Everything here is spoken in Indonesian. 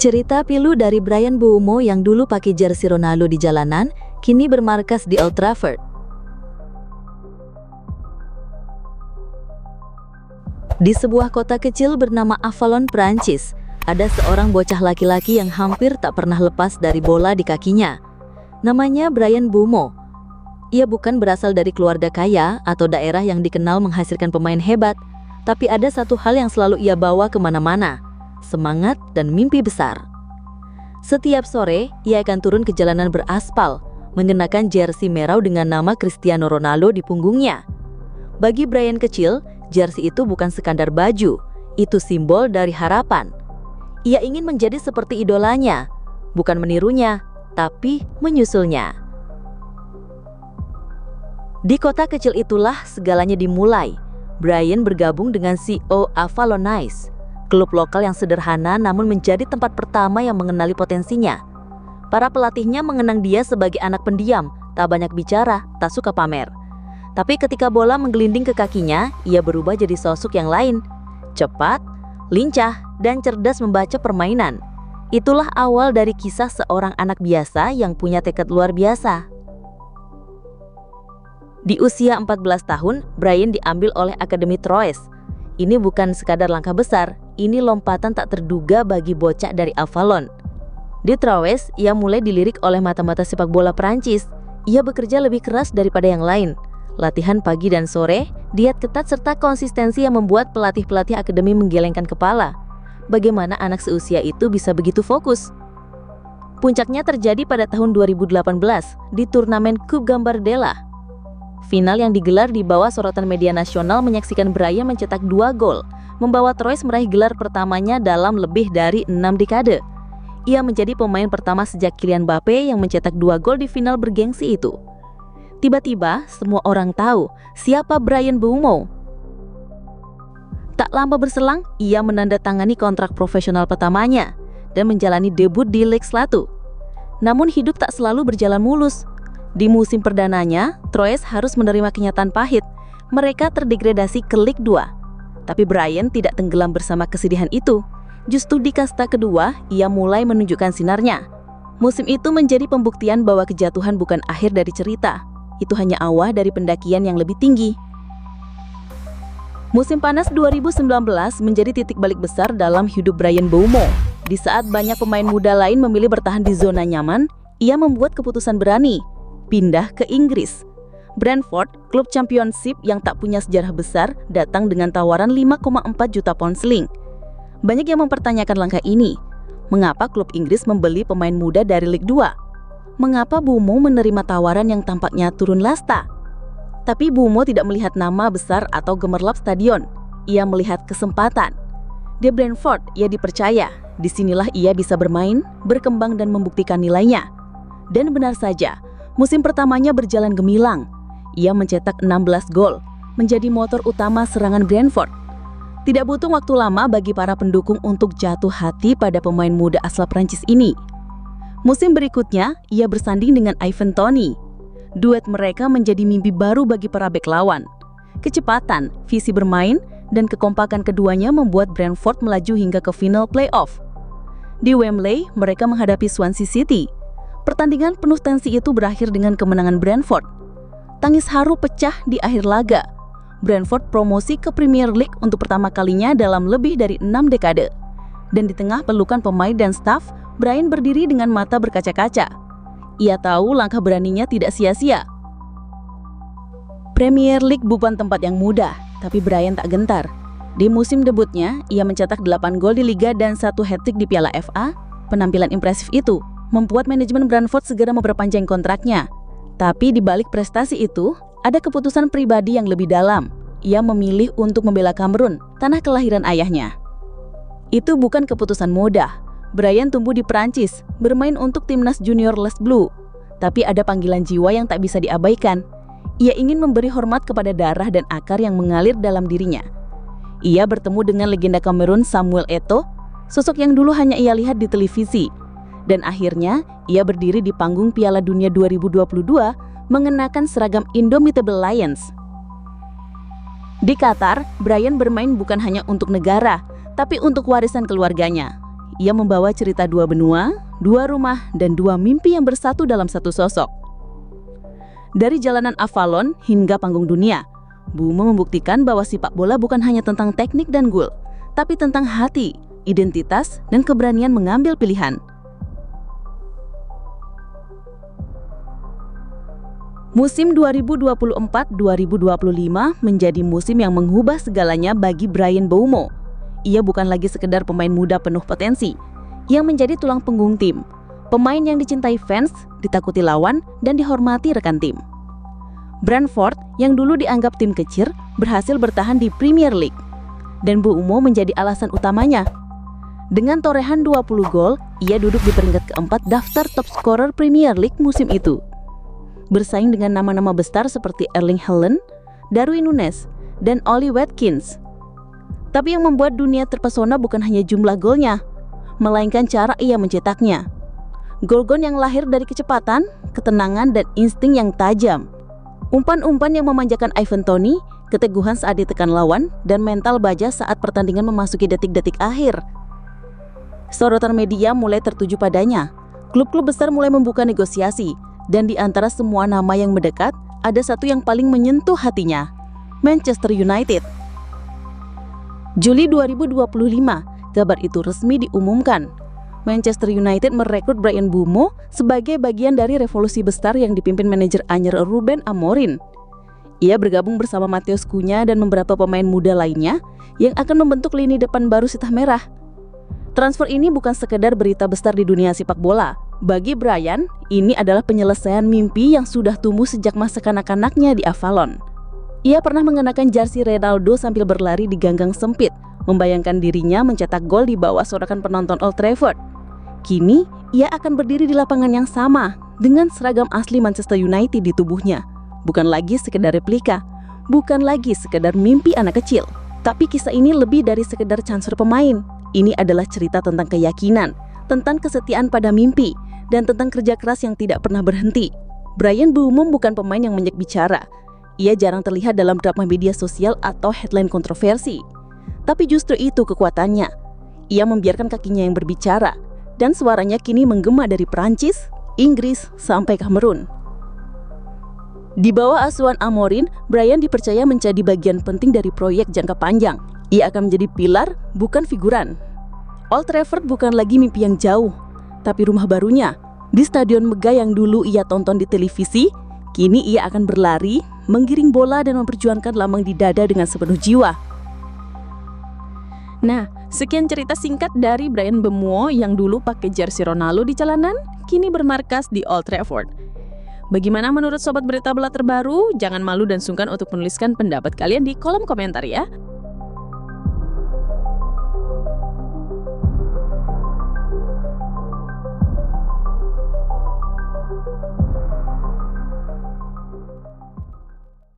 Cerita pilu dari Bryan Mbeumo yang dulu pakai jersey Ronaldo di jalanan, kini bermarkas di Old Trafford. Di sebuah kota kecil bernama Avalon, Prancis, ada seorang bocah laki-laki yang hampir tak pernah lepas dari bola di kakinya. Namanya Bryan Mbeumo. Ia bukan berasal dari keluarga kaya atau daerah yang dikenal menghasilkan pemain hebat, tapi ada satu hal yang selalu ia bawa kemana-mana: semangat dan mimpi besar. Setiap sore, ia akan turun ke jalanan beraspal, mengenakan jersey merah dengan nama Cristiano Ronaldo di punggungnya. Bagi Bryan kecil, jersey itu bukan sekadar baju, itu simbol dari harapan. Ia ingin menjadi seperti idolanya, bukan menirunya, tapi menyusulnya. Di kota kecil itulah segalanya dimulai. Bryan bergabung dengan CO Avalon Nice, klub lokal yang sederhana namun menjadi tempat pertama yang mengenali potensinya. Para pelatihnya mengenang dia sebagai anak pendiam, tak banyak bicara, tak suka pamer. Tapi ketika bola menggelinding ke kakinya, ia berubah jadi sosok yang lain. Cepat, lincah, dan cerdas membaca permainan. Itulah awal dari kisah seorang anak biasa yang punya tekad luar biasa. Di usia 14 tahun, Bryan diambil oleh Akademi Troyes. Ini bukan sekadar langkah besar, ini lompatan tak terduga bagi bocah dari Avalon. Di Troyes, ia mulai dilirik oleh mata-mata sepak bola Prancis. Ia bekerja lebih keras daripada yang lain. Latihan pagi dan sore, diet ketat serta konsistensi yang membuat pelatih-pelatih akademi menggelengkan kepala. Bagaimana anak seusia itu bisa begitu fokus? Puncaknya terjadi pada tahun 2018 di turnamen Coupe Gambardella. Final yang digelar di bawah sorotan media nasional menyaksikan Bryan mencetak 2 gol, membawa Troyes meraih gelar pertamanya dalam lebih dari 6 dekade. Ia menjadi pemain pertama sejak Kylian Mbappe yang mencetak 2 gol di final bergengsi itu. Tiba-tiba, semua orang tahu siapa Bryan Mbeumo. Tak lama berselang, ia menandatangani kontrak profesional pertamanya dan menjalani debut di Ligue 1. Namun hidup tak selalu berjalan mulus. Di musim perdananya, Troyes harus menerima kenyataan pahit. Mereka terdegradasi ke Ligue 2. Tapi Bryan tidak tenggelam bersama kesedihan itu. Justru di kasta kedua, ia mulai menunjukkan sinarnya. Musim itu menjadi pembuktian bahwa kejatuhan bukan akhir dari cerita. Itu hanya awal dari pendakian yang lebih tinggi. Musim panas 2019 menjadi titik balik besar dalam hidup Bryan Mbeumo. Di saat banyak pemain muda lain memilih bertahan di zona nyaman, ia membuat keputusan berani, pindah ke Inggris. Brentford, klub championship yang tak punya sejarah besar, datang dengan tawaran 5,4 juta pound sterling. Banyak yang mempertanyakan langkah ini. Mengapa klub Inggris membeli pemain muda dari Ligue 2? Mengapa Mbeumo menerima tawaran yang tampaknya turun lasta? Tapi Mbeumo tidak melihat nama besar atau gemerlap stadion. Ia melihat kesempatan. Di Brentford, ia dipercaya. Disinilah ia bisa bermain, berkembang dan membuktikan nilainya. Dan benar saja, musim pertamanya berjalan gemilang. Ia mencetak 16 gol, menjadi motor utama serangan Brentford. Tidak butuh waktu lama bagi para pendukung untuk jatuh hati pada pemain muda asal Prancis ini. Musim berikutnya, ia bersanding dengan Ivan Toney. Duet mereka menjadi mimpi baru bagi para bek lawan. Kecepatan, visi bermain, dan kekompakan keduanya membuat Brentford melaju hingga ke final playoff. Di Wembley, mereka menghadapi Swansea City. Pertandingan penuh tensi itu berakhir dengan kemenangan Brentford. Tangis haru pecah di akhir laga. Brentford promosi ke Premier League untuk pertama kalinya dalam lebih dari 6 dekade. Dan di tengah pelukan pemain dan staf, Bryan berdiri dengan mata berkaca-kaca. Ia tahu langkah beraninya tidak sia-sia. Premier League bukan tempat yang mudah, tapi Bryan tak gentar. Di musim debutnya, ia mencetak 8 gol di Liga dan 1 hat-trick di Piala FA. Penampilan impresif itu membuat manajemen Brentford segera memperpanjang kontraknya. Tapi di balik prestasi itu, ada keputusan pribadi yang lebih dalam. Ia memilih untuk membela Kamerun, tanah kelahiran ayahnya. Itu bukan keputusan mudah. Bryan tumbuh di Prancis, bermain untuk timnas junior Les Bleus. Tapi ada panggilan jiwa yang tak bisa diabaikan. Ia ingin memberi hormat kepada darah dan akar yang mengalir dalam dirinya. Ia bertemu dengan legenda Kamerun Samuel Eto'o, sosok yang dulu hanya ia lihat di televisi. Dan akhirnya, ia berdiri di panggung Piala Dunia 2022, mengenakan seragam Indomitable Lions. Di Qatar, Brian bermain bukan hanya untuk negara, tapi untuk warisan keluarganya. Ia membawa cerita dua benua, dua rumah, dan dua mimpi yang bersatu dalam satu sosok. Dari jalanan Avalon hingga panggung dunia, Boumo membuktikan bahwa sepak bola bukan hanya tentang teknik dan gol, tapi tentang hati, identitas, dan keberanian mengambil pilihan. Musim 2024-2025 menjadi musim yang mengubah segalanya bagi Bryan Mbeumo. Ia bukan lagi sekedar pemain muda penuh potensi, yang menjadi tulang punggung tim, pemain yang dicintai fans, ditakuti lawan, dan dihormati rekan tim. Brentford yang dulu dianggap tim kecil berhasil bertahan di Premier League, dan Mbeumo menjadi alasan utamanya. Dengan torehan 20 gol, ia duduk di peringkat keempat daftar top scorer Premier League musim itu, bersaing dengan nama-nama besar seperti Erling Haaland, Darwin Núñez, dan Ollie Watkins. Tapi yang membuat dunia terpesona bukan hanya jumlah golnya, melainkan cara ia mencetaknya. Gol-gol yang lahir dari kecepatan, ketenangan, dan insting yang tajam. Umpan-umpan yang memanjakan Ivan Toney, keteguhan saat ditekan lawan, dan mental baja saat pertandingan memasuki detik-detik akhir. Sorotan media mulai tertuju padanya. Klub-klub besar mulai membuka negosiasi, dan di antara semua nama yang mendekat, ada satu yang paling menyentuh hatinya, Manchester United. Juli 2025, kabar itu resmi diumumkan. Manchester United merekrut Bryan Mbeumo sebagai bagian dari revolusi besar yang dipimpin manajer anyar Ruben Amorim. Ia bergabung bersama Matheus Cunha dan beberapa pemain muda lainnya yang akan membentuk lini depan baru Sitah Merah. Transfer ini bukan sekedar berita besar di dunia sepak bola. Bagi Bryan, ini adalah penyelesaian mimpi yang sudah tumbuh sejak masa kanak-kanaknya di Avalon. Ia pernah mengenakan jersey Ronaldo sambil berlari di ganggang sempit, membayangkan dirinya mencetak gol di bawah sorakan penonton Old Trafford. Kini, ia akan berdiri di lapangan yang sama dengan seragam asli Manchester United di tubuhnya. Bukan lagi sekedar replika, bukan lagi sekedar mimpi anak kecil. Tapi kisah ini lebih dari sekedar transfer pemain. Ini adalah cerita tentang keyakinan, tentang kesetiaan pada mimpi, dan tentang kerja keras yang tidak pernah berhenti. Bryan Mbeumo bukan pemain yang banyak bicara. Ia jarang terlihat dalam drama media sosial atau headline kontroversi. Tapi justru itu kekuatannya. Ia membiarkan kakinya yang berbicara, dan suaranya kini menggema dari Perancis, Inggris, sampai Kamerun. Di bawah asuhan Amorim, Bryan dipercaya menjadi bagian penting dari proyek jangka panjang. Ia akan menjadi pilar, bukan figuran. Old Trafford bukan lagi mimpi yang jauh, tapi rumah barunya. Di stadion megah yang dulu ia tonton di televisi, kini ia akan berlari, menggiring bola dan memperjuangkan lambang di dada dengan sepenuh jiwa. Nah, sekian cerita singkat dari Bryan Mbeumo yang dulu pakai jersey Ronaldo di jalanan, kini bermarkas di Old Trafford. Bagaimana menurut Sobat Berita Bola terbaru? Jangan malu dan sungkan untuk menuliskan pendapat kalian di kolom komentar ya.